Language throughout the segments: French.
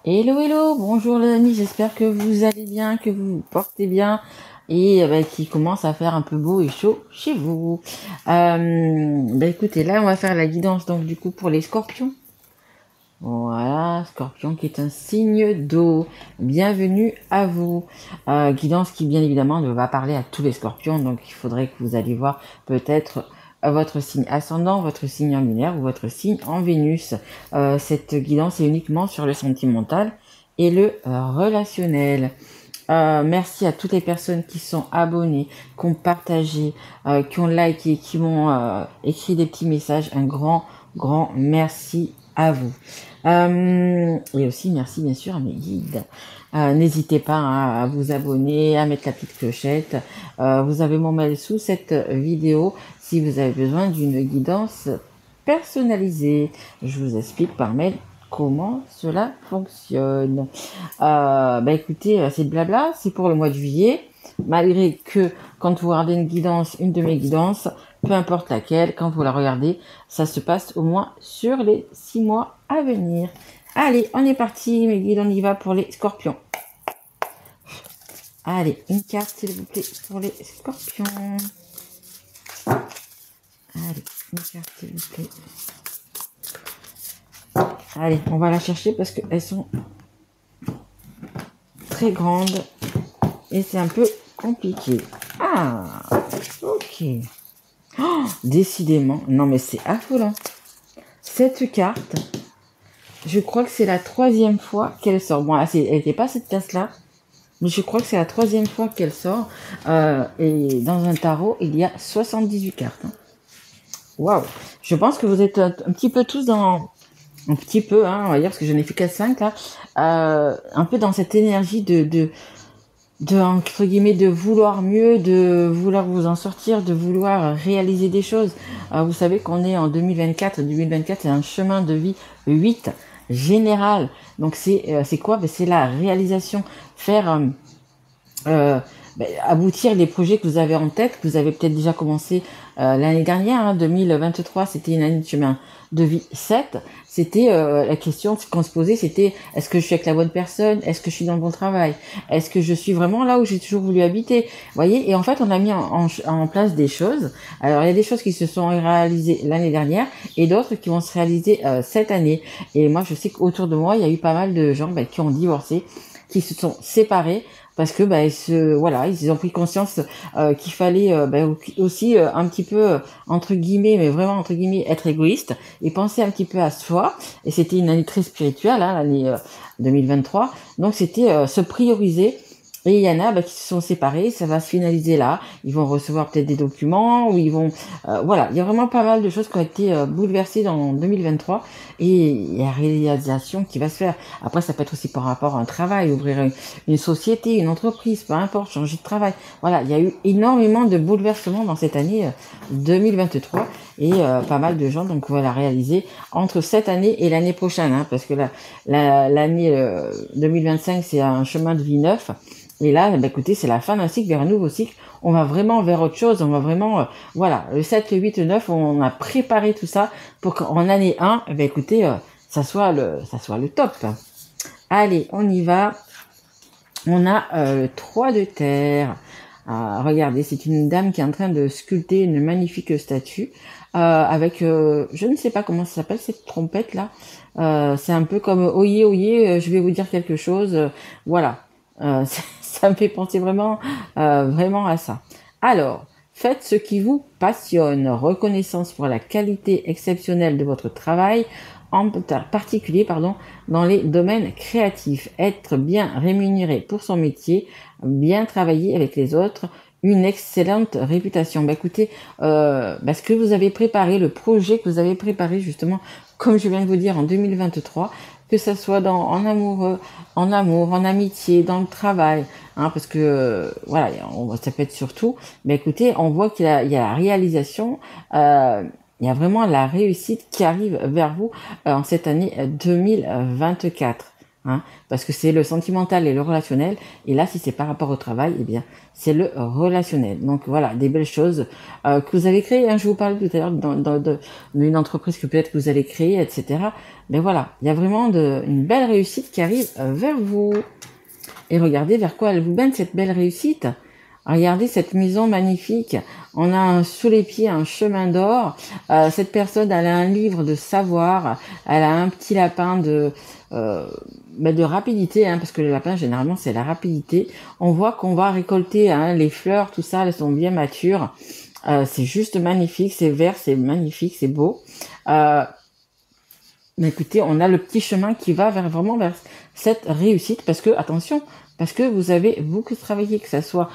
Hello, hello, bonjour les amis, j'espère que vous allez bien, que vous vous portez bien et qu'il commence à faire un peu beau et chaud chez vous. Écoutez, là on va faire la guidance donc du coup pour les scorpions. Voilà, scorpion qui est un signe d'eau. Bienvenue à vous. Guidance qui bien évidemment ne va parler à tous les scorpions, donc il faudrait que vous alliez voir peut-être votre signe ascendant, votre signe en lunaire ou votre signe en Vénus. Cette guidance est uniquement sur le sentimental et le relationnel. Merci à toutes les personnes qui sont abonnées, qui ont partagé, qui ont liké, qui m'ont écrit des petits messages. Un grand merci à vous. Et aussi merci bien sûr à mes guides. N'hésitez pas à vous abonner, à mettre la petite clochette. Vous avez mon mail sous cette vidéo si vous avez besoin d'une guidance personnalisée. Je vous explique par mail comment cela fonctionne. Écoutez, c'est blabla, c'est pour le mois de juillet. Malgré que quand vous regardez une de mes guidances, peu importe laquelle, quand vous la regardez, ça se passe au moins sur les 6 mois à venir. Allez, on est parti, mes guides, on y va pour les scorpions. Allez, une carte, s'il vous plaît, pour les scorpions. Allez, une carte, s'il vous plaît. Allez, on va la chercher parce qu'elles sont très grandes et c'est un peu compliqué. Ah, ok. Oh, décidément, non mais c'est affolant. Cette carte, je crois que c'est la 3e fois qu'elle sort. Bon, elle n'était pas cette place-là, mais je crois que c'est la 3e fois qu'elle sort. Et dans un tarot, il y a 78 cartes. Waouh. Je pense que vous êtes un petit peu tous dans... Un petit peu, on va dire, parce que je n'ai fait qu'à 5 là. Un peu dans cette énergie de entre guillemets, de vouloir mieux, de vouloir vous en sortir, de vouloir réaliser des choses. Vous savez qu'on est en 2024. 2024, c'est un chemin de vie 8 général. Donc c'est quoi? C'est la réalisation, faire aboutir les projets que vous avez en tête, que vous avez peut-être déjà commencé l'année dernière. 2023, c'était une année de chemin de vie 7. C'était la question qu'on se posait, c'était est-ce que je suis avec la bonne personne? Est-ce que je suis dans le bon travail? Est-ce que je suis vraiment là où j'ai toujours voulu habiter? Vous voyez, et en fait, on a mis en place des choses. Alors, il y a des choses qui se sont réalisées l'année dernière et d'autres qui vont se réaliser cette année. Et moi, je sais qu'autour de moi, il y a eu pas mal de gens qui ont divorcé, qui se sont séparés parce que ils ont pris conscience qu'il fallait aussi un petit peu entre guillemets, mais vraiment entre guillemets, être égoïste et penser un petit peu à soi. Et c'était une année très spirituelle, l'année 2023. Donc c'était se prioriser. Et il y en a qui se sont séparés, ça va se finaliser là. Ils vont recevoir peut-être des documents, ou ils vont... il y a vraiment pas mal de choses qui ont été bouleversées dans 2023. Et il y a réalisation qui va se faire. Après, ça peut être aussi par rapport à un travail, ouvrir une société, une entreprise, peu importe, changer de travail. Voilà, il y a eu énormément de bouleversements dans cette année 2023. Et pas mal de gens donc voilà réaliser entre cette année et l'année prochaine, parce que l'année 2025 c'est un chemin de vie neuf. Et là, écoutez, c'est la fin d'un cycle vers un nouveau cycle. On va vraiment vers autre chose. On va vraiment, le 7, le 8, le 9, on a préparé tout ça pour qu'en année 1, écoutez, ça soit le top. Allez, on y va. On a 3 de terre. Regardez, c'est une dame qui est en train de sculpter une magnifique statue avec, je ne sais pas comment ça s'appelle cette trompette là. C'est un peu comme oyez, oyez, je vais vous dire quelque chose. Voilà. Ça me fait penser vraiment à ça. Alors, faites ce qui vous passionne. Reconnaissance pour la qualité exceptionnelle de votre travail, en particulier dans les domaines créatifs. Être bien rémunéré pour son métier, bien travailler avec les autres, une excellente réputation. Écoutez, ce que vous avez préparé, le projet que vous avez préparé justement, comme je viens de vous dire en 2023, que ça soit en amour, en amitié, dans le travail, parce que ça peut être surtout. Mais écoutez, on voit qu'il y a la réalisation, il y a vraiment la réussite qui arrive vers vous en cette année 2024. hein, parce que c'est le sentimental et le relationnel. Et là, si c'est par rapport au travail, eh bien, c'est le relationnel. Donc voilà, des belles choses que vous avez créées. Hein, je vous parlais tout à l'heure d'une entreprise que peut-être que vous allez créer, etc. Mais voilà, il y a vraiment une belle réussite qui arrive vers vous. Et regardez vers quoi elle vous mène, cette belle réussite. Regardez cette maison magnifique. On a sous les pieds un chemin d'or. Cette personne, elle a un livre de savoir. Elle a un petit lapin de rapidité, hein, parce que le lapin, généralement, c'est la rapidité. On voit qu'on va récolter hein, les fleurs, tout ça, elles sont bien matures. C'est juste magnifique, c'est vert, c'est magnifique, c'est beau. Mais écoutez, on a le petit chemin qui va vraiment vers cette réussite parce que, attention, parce que vous avez beaucoup travaillé, que ça soit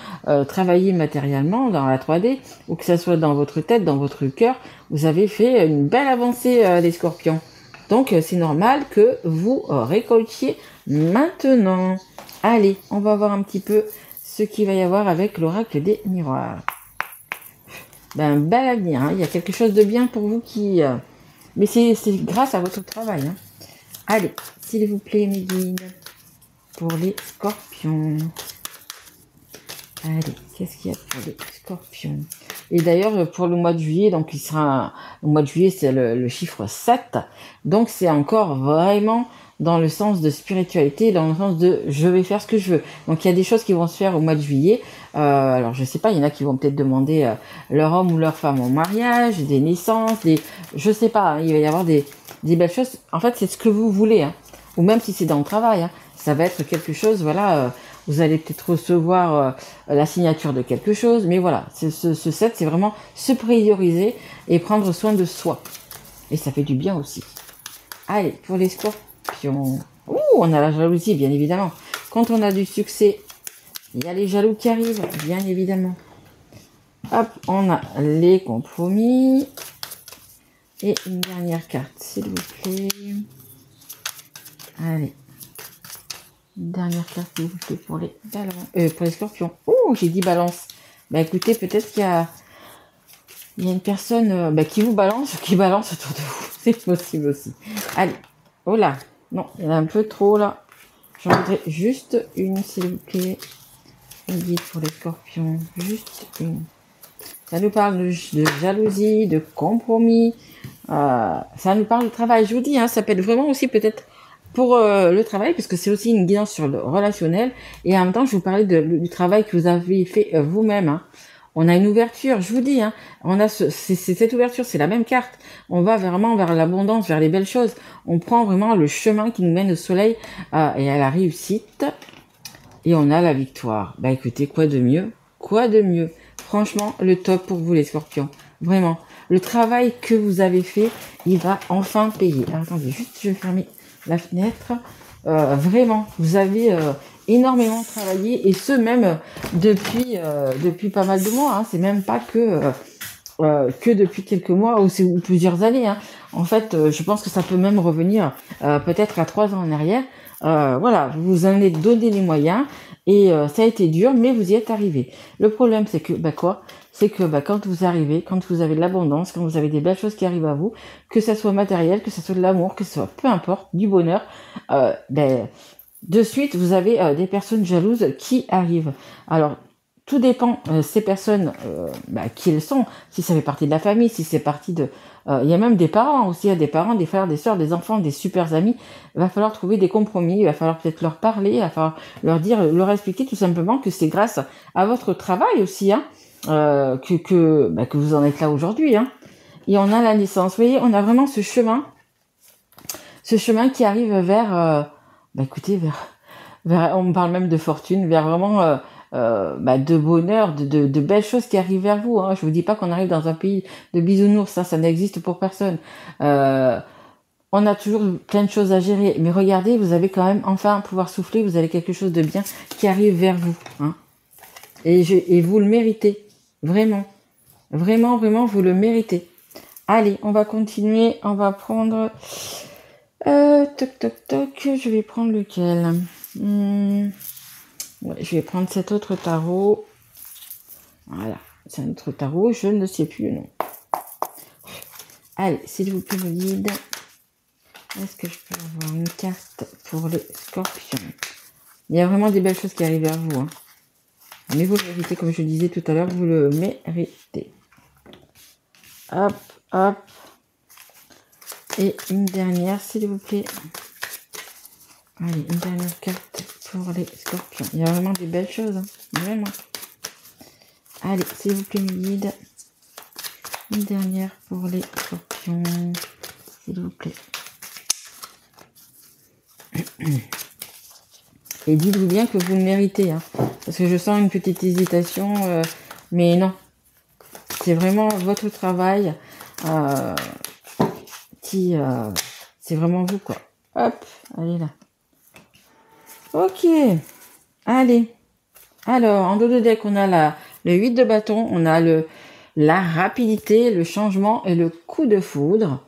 travaillé matériellement dans la 3D ou que ça soit dans votre tête, dans votre cœur, vous avez fait une belle avancée les scorpions. Donc c'est normal que vous récoltiez maintenant. Allez, on va voir un petit peu ce qu'il va y avoir avec l'oracle des miroirs. Ben, bel avenir, hein. Il y a quelque chose de bien pour vous qui... Mais c'est grâce à votre travail. Hein. Allez, s'il vous plaît, mes guides, pour les scorpions. Allez, qu'est-ce qu'il y a pour les scorpions? Et d'ailleurs, pour le mois de juillet, donc il sera... Le mois de juillet, c'est le chiffre 7. Donc, c'est encore vraiment dans le sens de spiritualité, dans le sens de je vais faire ce que je veux. Donc, il y a des choses qui vont se faire au mois de juillet. Alors, je sais pas, il y en a qui vont peut-être demander leur homme ou leur femme en mariage, des naissances, je sais pas, hein, il va y avoir des belles choses. En fait, c'est ce que vous voulez, hein. Ou même si c'est dans le travail, hein, ça va être quelque chose, voilà, vous allez peut-être recevoir la signature de quelque chose, mais voilà, ce 7, c'est vraiment se prioriser et prendre soin de soi. Et ça fait du bien aussi. Allez, pour les scorpions. Ouh, on a la jalousie, bien évidemment. Quand on a du succès, il y a les jaloux qui arrivent, bien évidemment. Hop, on a les compromis. Et une dernière carte, s'il vous plaît. Allez. Une dernière carte, s'il vous plaît, pour les balances. Pour les scorpions. Oh, j'ai dit balance. Bah écoutez, peut-être qu'il y a une personne qui vous balance, qui balance autour de vous. C'est possible aussi. Allez. Oh là. Non, il y en a un peu trop là. J'en voudrais juste une, s'il vous plaît. Une guide pour les scorpions. Juste une. Ça nous parle de jalousie, de compromis. Ça nous parle de travail. Je vous dis, hein, ça peut être vraiment aussi peut-être pour le travail, parce que c'est aussi une guidance sur le relationnel. Et en même temps, je vous parlais du travail que vous avez fait vous-même. Hein. On a une ouverture, je vous dis. Hein, on a cette ouverture, c'est la même carte. On va vraiment vers l'abondance, vers les belles choses. On prend vraiment le chemin qui nous mène au soleil et à la réussite. Et on a la victoire. Bah écoutez, quoi de mieux? Quoi de mieux? Franchement, le top pour vous les scorpions. Vraiment. Le travail que vous avez fait, il va enfin payer. Alors, attendez, juste je vais fermer la fenêtre. Vraiment, vous avez énormément travaillé et ce même depuis pas mal de mois. Hein. C'est même pas que depuis quelques mois ou plusieurs années. Hein. En fait, je pense que ça peut même revenir peut-être à 3 ans en arrière. Voilà, vous vous en êtes donné les moyens et ça a été dur, mais vous y êtes arrivé. Le problème, c'est que c'est que quand vous arrivez, quand vous avez de l'abondance, quand vous avez des belles choses qui arrivent à vous, que ça soit matériel, que ça soit de l'amour, que ce soit peu importe, du bonheur, de suite vous avez des personnes jalouses qui arrivent. Alors tout dépend ces personnes qui elles sont, si ça fait partie de la famille, si c'est partie de il y a même des parents aussi, il y a des parents, des frères, des sœurs, des enfants, des super amis. Il va falloir trouver des compromis, il va falloir peut-être leur parler, il va falloir leur expliquer tout simplement que c'est grâce à votre travail aussi, hein, que vous en êtes là aujourd'hui, hein. Et on a la naissance. Vous voyez, on a vraiment ce chemin qui arrive vers, écoutez, vers, on parle même de fortune, vers vraiment de bonheur, de belles choses qui arrivent vers vous. Hein. Je vous dis pas qu'on arrive dans un pays de bisounours, ça n'existe pour personne. On a toujours plein de choses à gérer, mais regardez, vous avez quand même enfin pouvoir souffler, vous avez quelque chose de bien qui arrive vers vous. Hein. Et vous le méritez, vraiment. Vraiment, vraiment, vous le méritez. Allez, on va continuer, on va prendre... toc, toc, toc, je vais prendre lequel ouais, je vais prendre cet autre tarot. Voilà, c'est un autre tarot, je ne sais plus le nom. Allez, s'il vous plaît, le guide. Est-ce que je peux avoir une carte pour les scorpions? Il y a vraiment des belles choses qui arrivent vers vous. Hein. Mais vous le méritez, comme je disais tout à l'heure, vous le méritez. Hop, hop. Et une dernière, s'il vous plaît. Allez, une dernière carte pour les scorpions. Il y a vraiment des belles choses. Hein. Vraiment. Allez, s'il vous plaît, mes guides. Une dernière pour les scorpions. S'il vous plaît. Et dites-vous bien que vous le méritez. Hein, parce que je sens une petite hésitation. Mais non. C'est vraiment votre travail. C'est vraiment vous, quoi. Hop, allez là. Ok. Allez. Alors, en dos de deck, on a le 8 de bâton. On a la rapidité, le changement et le coup de foudre.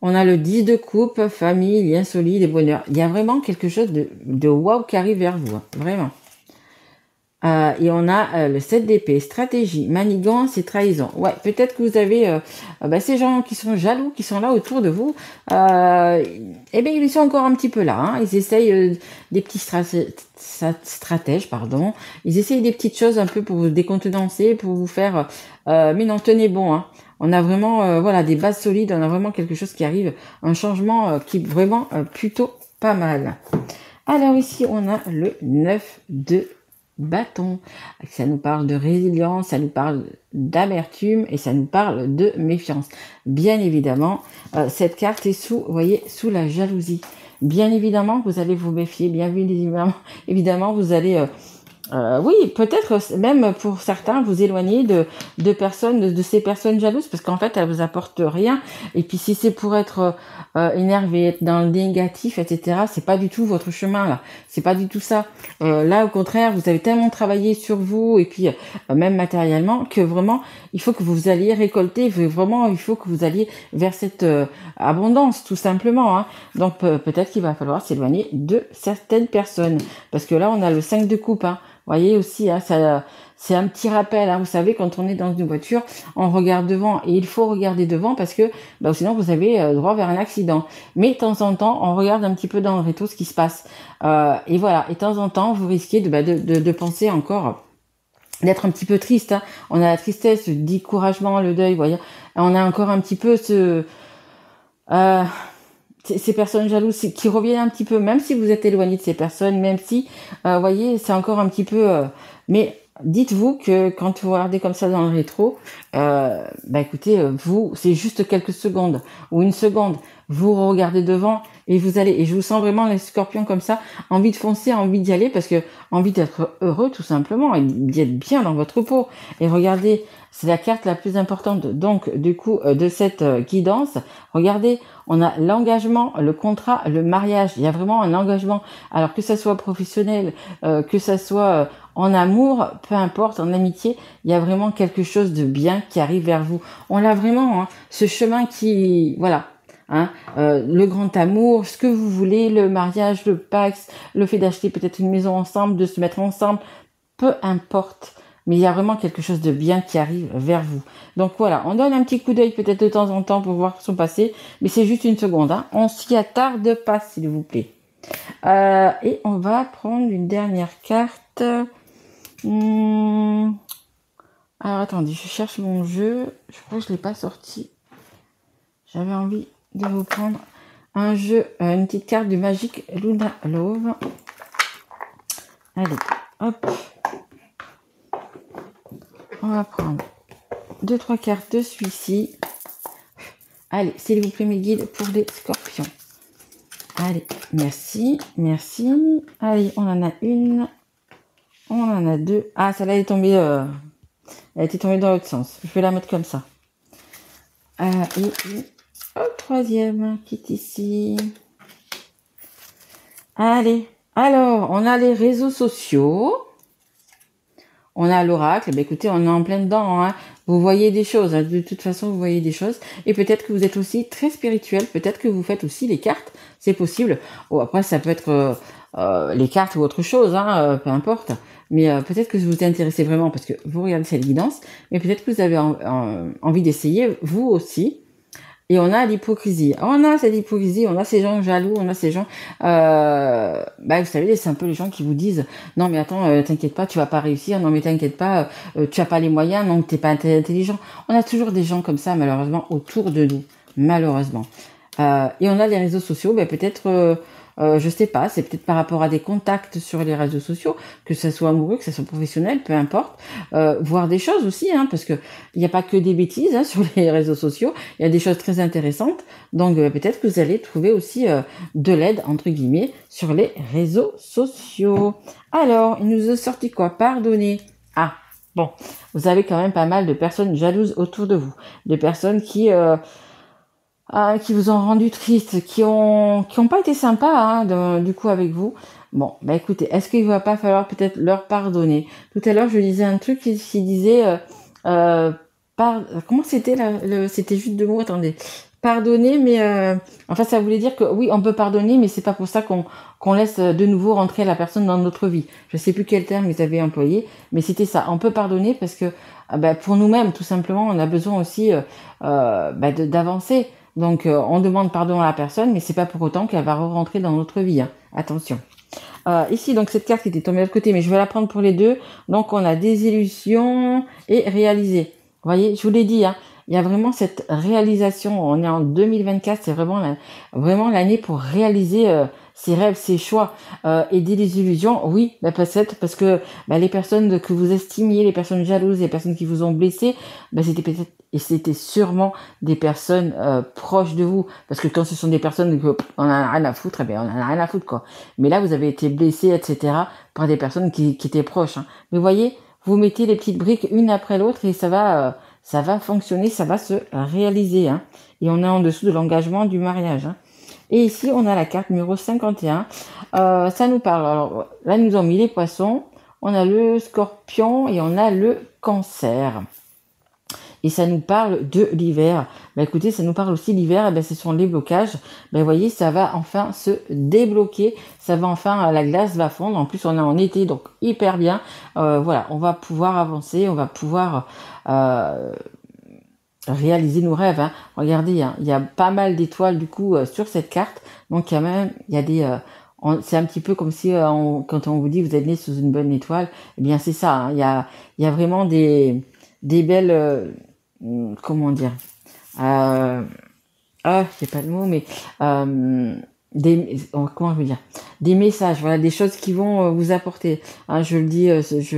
On a le 10 de coupe, famille, lien solide et bonheur. Il y a vraiment quelque chose de waouh qui arrive vers vous. Hein, vraiment. Et on a le 7 d'épée, stratégie, manigance et trahison. Ouais, peut-être que vous avez ces gens qui sont jaloux, qui sont là autour de vous. Eh bien, ils sont encore un petit peu là. Hein. Ils essayent des petits stratèges, pardon. Ils essayent des petites choses un peu pour vous décontenancer, pour vous faire... mais non, tenez bon. Hein. On a vraiment des bases solides. On a vraiment quelque chose qui arrive. Un changement qui est vraiment plutôt pas mal. Alors ici, on a le 9 de bâton. Ça nous parle de résilience, ça nous parle d'amertume et ça nous parle de méfiance. Bien évidemment, cette carte est sous la jalousie. Bien évidemment, vous allez vous méfier. Bien évidemment, vous allez... oui, peut-être même pour certains vous éloigner de personnes, de ces personnes jalouses, parce qu'en fait elles vous apportent rien. Et puis si c'est pour être énervé, être dans le négatif, etc., c'est pas du tout votre chemin là. C'est pas du tout ça. Là au contraire, vous avez tellement travaillé sur vous et puis même matériellement que vraiment il faut que vous alliez récolter. Vraiment, il faut que vous alliez vers cette abondance tout simplement. Hein. Donc peut-être qu'il va falloir s'éloigner de certaines personnes, parce que là on a le 5 de coupe. Hein. Vous voyez aussi, hein, c'est un petit rappel. Hein, vous savez, quand on est dans une voiture, on regarde devant et il faut regarder devant parce que sinon vous avez droit vers un accident. Mais de temps en temps, on regarde un petit peu dans le rétro ce qui se passe. Et voilà, et de temps en temps, vous risquez de penser encore, d'être un petit peu triste. Hein. On a la tristesse, le découragement, le deuil. Vous voyez, on a encore un petit peu ces personnes jalouses qui reviennent un petit peu, même si vous êtes éloigné de ces personnes, même si, voyez, c'est encore un petit peu... mais dites-vous que quand vous regardez comme ça dans le rétro, écoutez, vous, c'est juste quelques secondes ou une seconde. Vous regardez devant et vous allez... Et je vous sens vraiment les scorpions comme ça, envie de foncer, envie d'y aller, parce que envie d'être heureux tout simplement et d'être bien dans votre peau. Et regardez, c'est la carte la plus importante, donc du coup, de cette guidance. Regardez, on a l'engagement, le contrat, le mariage. Il y a vraiment un engagement. Alors que ça soit professionnel, que ça soit en amour, peu importe, en amitié, il y a vraiment quelque chose de bien qui arrive vers vous. On a vraiment ce chemin qui, voilà, hein, le grand amour, ce que vous voulez, le mariage, le Pax, le fait d'acheter peut-être une maison ensemble, de se mettre ensemble, peu importe. Mais il y a vraiment quelque chose de bien qui arrive vers vous. Donc voilà, on donne un petit coup d'œil peut-être de temps en temps pour voir son passé, mais c'est juste une seconde. Hein. On s'y attarde pas, s'il vous plaît. Et on va prendre une dernière carte. Alors attendez, je cherche mon jeu. Je crois que je l'ai pas sorti. J'avais envie de vous prendre un jeu, une petite carte du Magic Luna Love. Allez, hop. On va prendre 2-3 cartes de celui-ci. Allez, s'il vous plaît, mes guides pour les scorpions. Allez, merci, merci. Allez, on en a une. On en a deux. Ah, celle-là est tombée. Elle était tombée dans l'autre sens. Je vais la mettre comme ça. Et troisième qui est ici. Allez. Alors, on a les réseaux sociaux. On a l'oracle, écoutez, on est en plein dedans, hein. Vous voyez des choses, hein. De toute façon, vous voyez des choses. Et peut-être que vous êtes aussi très spirituel, peut-être que vous faites aussi les cartes, c'est possible. Ou après, ça peut être les cartes ou autre chose, hein, peu importe. Mais peut-être que vous vous intéressez vraiment parce que vous regardez cette guidance, mais peut-être que vous avez envie d'essayer, vous aussi. Et on a l'hypocrisie. On a cette hypocrisie, on a ces gens jaloux, on a ces gens... vous savez, c'est un peu les gens qui vous disent « Non mais attends, t'inquiète pas, tu vas pas réussir. Non mais t'inquiète pas, tu as pas les moyens, donc t'es pas intelligent. » On a toujours des gens comme ça, malheureusement, autour de nous. Malheureusement. Et on a les réseaux sociaux, peut-être... je sais pas, c'est peut-être par rapport à des contacts sur les réseaux sociaux, que ça soit amoureux, que ça soit professionnel, peu importe, voir des choses aussi, parce que il n'y a pas que des bêtises sur les réseaux sociaux, il y a des choses très intéressantes, donc peut-être que vous allez trouver aussi de l'aide, entre guillemets, sur les réseaux sociaux. Alors, il nous a sorti quoi? Pardonnez. Ah, bon, vous avez quand même pas mal de personnes jalouses autour de vous, de personnes qui vous ont rendu triste, qui ont pas été sympas du coup avec vous. Bon, écoutez, est-ce qu'il va pas falloir peut-être leur pardonner? Tout à l'heure, je lisais un truc qui disait comment c'était c'était juste 2 mots, attendez. Pardonner, mais enfin ça voulait dire que oui, on peut pardonner, mais c'est pas pour ça qu'on laisse de nouveau rentrer la personne dans notre vie. Je sais plus quel terme ils avaient employé, mais c'était ça. On peut pardonner parce que pour nous-mêmes, tout simplement, on a besoin aussi d'avancer. Donc, on demande pardon à la personne, mais c'est pas pour autant qu'elle va rentrer dans notre vie. Attention. Ici, donc, cette carte qui était tombée de l'autre côté, mais je vais la prendre pour les deux. Donc, on a désillusion et réaliser. Vous voyez, je vous l'ai dit, il y a vraiment cette réalisation. On est en 2024, c'est vraiment l'année pour réaliser ses rêves, ses choix et des désillusions. Oui, peut-être parce que les personnes que vous estimiez, les personnes jalouses, les personnes qui vous ont blessé, c'était sûrement des personnes proches de vous. Parce que quand ce sont des personnes que on en a rien à foutre, on en a rien à foutre, quoi. Mais là, vous avez été blessé, etc., par des personnes qui étaient proches. Mais vous voyez, vous mettez les petites briques une après l'autre et ça va fonctionner, ça va se réaliser. Et on est en dessous de l'engagement du mariage. Et ici, on a la carte numéro 51. Ça nous parle. Alors, là, nous ont mis les poissons. On a le scorpion et on a le cancer. Et ça nous parle de l'hiver. Écoutez, ça nous parle aussi l'hiver. Ce sont les blocages. Vous voyez, ça va enfin se débloquer. Ça va enfin, la glace va fondre. En plus, on est en été, donc hyper bien. Voilà, on va pouvoir avancer. On va pouvoir réaliser nos rêves. Regardez, il y a pas mal d'étoiles du coup sur cette carte. Donc il y a des... c'est un petit peu comme si quand on vous dit vous êtes né sous une bonne étoile, eh bien c'est ça. Il y a vraiment des belles... comment dire, j'ai pas le mot, mais comment je veux dire, des messages, voilà, des choses qui vont vous apporter. Je le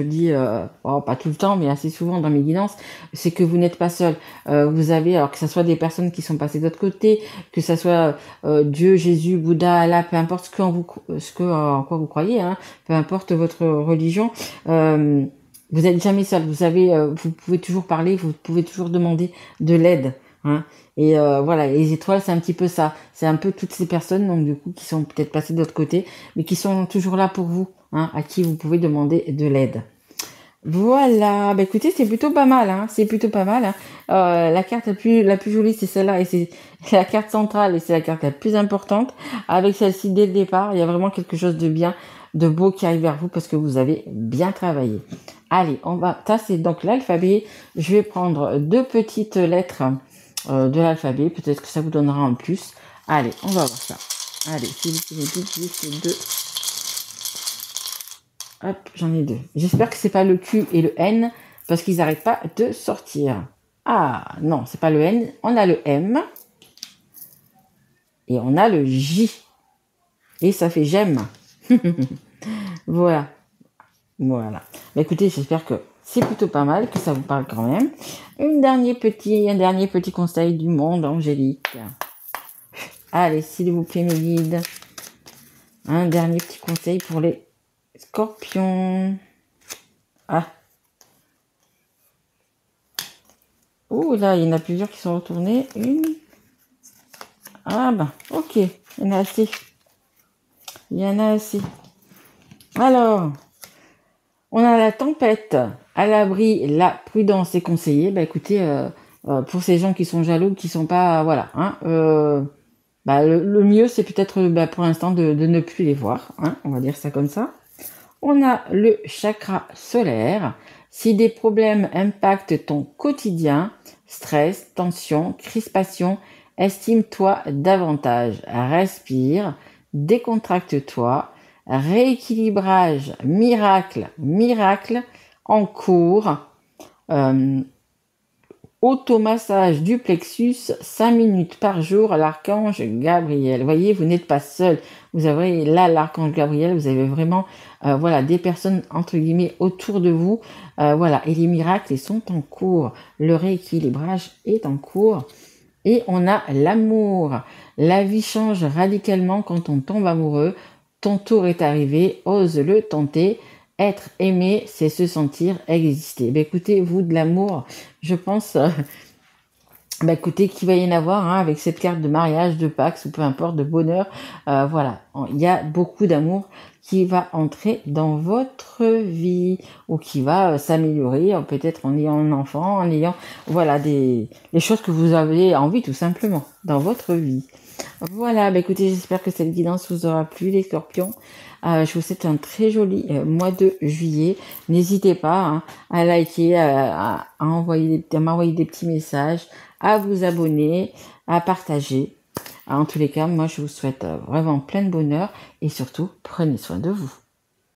dis, pas tout le temps, mais assez souvent dans mes guidances, c'est que vous n'êtes pas seul. Vous avez, alors que ça soit des personnes qui sont passées de l'autre côté, que ça soit Dieu, Jésus, Bouddha, Allah, peu importe en quoi vous croyez, peu importe votre religion. Vous n'êtes jamais seul. Vous pouvez toujours parler, vous pouvez toujours demander de l'aide. Et voilà, les étoiles, c'est un petit peu ça. C'est un peu toutes ces personnes, donc du coup, qui sont peut-être passées de l'autre côté, mais qui sont toujours là pour vous, à qui vous pouvez demander de l'aide. Voilà, écoutez, c'est plutôt pas mal, c'est plutôt pas mal. La carte la plus jolie, c'est celle-là, et c'est la carte centrale, et c'est la carte la plus importante. Avec celle-ci, dès le départ, il y a vraiment quelque chose de bien, de beau qui arrive vers vous parce que vous avez bien travaillé. Allez, on va tasser donc l'alphabet. Je vais prendre 2 petites lettres de l'alphabet. Peut-être que ça vous donnera en plus. Allez, on va voir ça. Allez, s'il vous plaît, juste 2. Hop, j'en ai 2. J'espère que c'est pas le Q et le N parce qu'ils n'arrêtent pas de sortir. Ah, non, c'est pas le N. On a le M. Et on a le J. Et ça fait j'aime. Voilà. Écoutez, j'espère que c'est plutôt pas mal, que ça vous parle quand même. Un dernier petit conseil du monde angélique. Allez, s'il vous plaît, mes guides. Un dernier petit conseil pour les scorpions. Oh, là, il y en a plusieurs qui sont retournés. Ok, il y en a assez. Alors... on a la tempête, à l'abri, la prudence est conseillée. Écoutez, pour ces gens qui sont jaloux, qui sont pas, voilà, le mieux c'est peut-être, pour l'instant de ne plus les voir, on va dire ça comme ça. On a le chakra solaire. Si des problèmes impactent ton quotidien, stress, tension, crispation, Estime-toi davantage. Respire, décontracte-toi. Rééquilibrage, miracle, miracle en cours. Automassage du plexus, 5 minutes par jour, l'archange Gabriel. Voyez, vous n'êtes pas seul. Vous avez là l'archange Gabriel, vous avez vraiment voilà, des personnes entre guillemets autour de vous. Voilà, et les miracles ils sont en cours. Le rééquilibrage est en cours. Et on a l'amour. La vie change radicalement quand on tombe amoureux. Ton tour est arrivé, ose le tenter. Être aimé, c'est se sentir exister. Ben écoutez, vous de l'amour, je pense, écoutez, qu'il va y en avoir hein, avec cette carte de mariage, de Pax ou peu importe, de bonheur. Voilà, il y a beaucoup d'amour qui va entrer dans votre vie ou qui va s'améliorer, peut-être en ayant un enfant, en ayant voilà les choses que vous avez envie tout simplement dans votre vie. Voilà, écoutez, j'espère que cette guidance vous aura plu les scorpions. Je vous souhaite un très joli mois de juillet. N'hésitez pas hein, à liker, à m'envoyer des petits messages, à vous abonner, à partager. En tous les cas, moi je vous souhaite vraiment plein de bonheur et surtout prenez soin de vous.